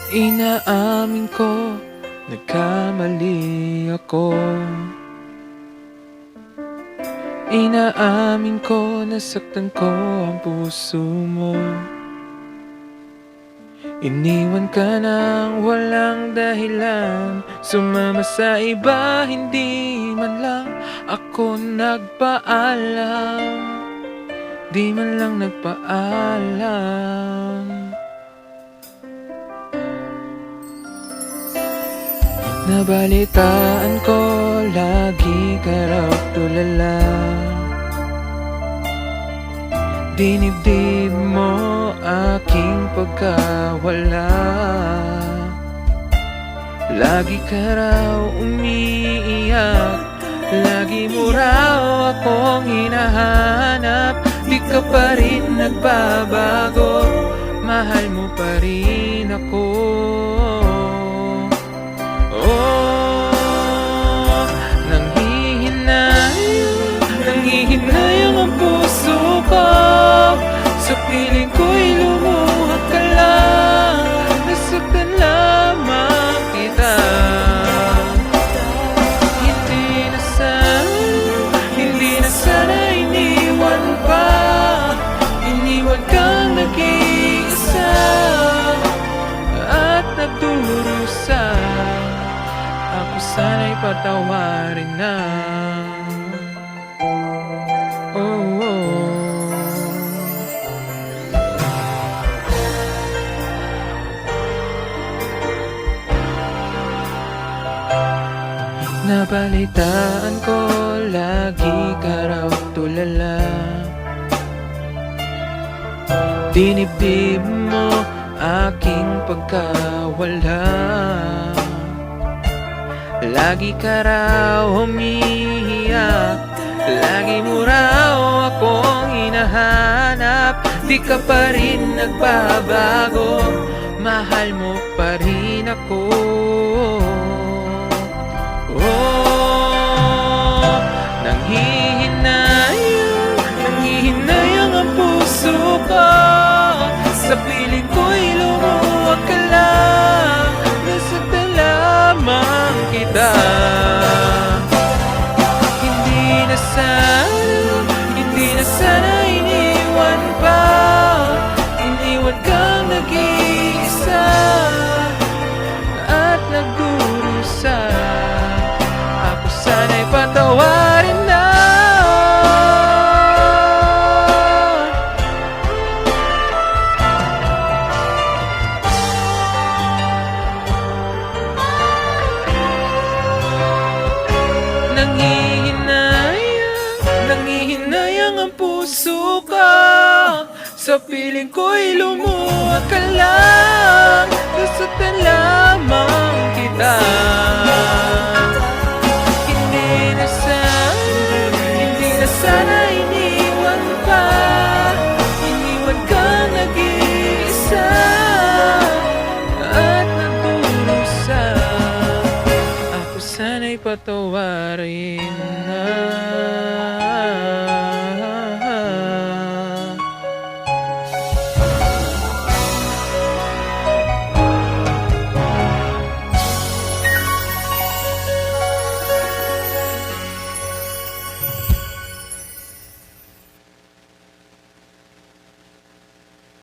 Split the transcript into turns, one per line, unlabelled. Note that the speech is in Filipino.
Inaamin ko, nagkamali ako. Inaamin ko, nasaktan ko ang puso mo. Iniwan ka nang walang dahilan, sumama sa iba, hindi man lang ako nagpaalam. Di man lang nagpaalam. Nabalitaan ko, lagi ka raw tulala. Dinibdib mo aking pagkawala. Lagi ka raw umiiyak, lagi mo raw akong hinahanap. Di ka pa rin nagbabago, mahal mo pa rin ako. Nanghihinayang ang puso ko. Sa piling ko'y lumuha ka lang, nasaktan lamang kita. Hindi na sana iniwan pa. Iniwan kang nag-iisa at nagdurusa. Ako sana'y patawarin na. Nabalitaan ko, lagi ka raw tulala. Dinibdib mo aking pagkawala. Lagi ka raw humihiyak, lagi mo raw akong hinahanap. Di ka pa rin nagbabago, mahal mo pa rin ako. Nanghihinayang ang puso ko. Sa piling ko'y lumuha ka lang, nasaktan lamang kita. Hindi na sana iniwan pa. Iniwan kang nag-iisa at nagdurusa. Ako sana'y patawarin na. Nanghihinayang ang puso ko. Sa piling ko'y lumuha ka lang, nasaktan lamang kita. Hindi na sana iniwan pa. Iniwan kang nag-iisa at nagdurusa. Ako sana'y patawarin na.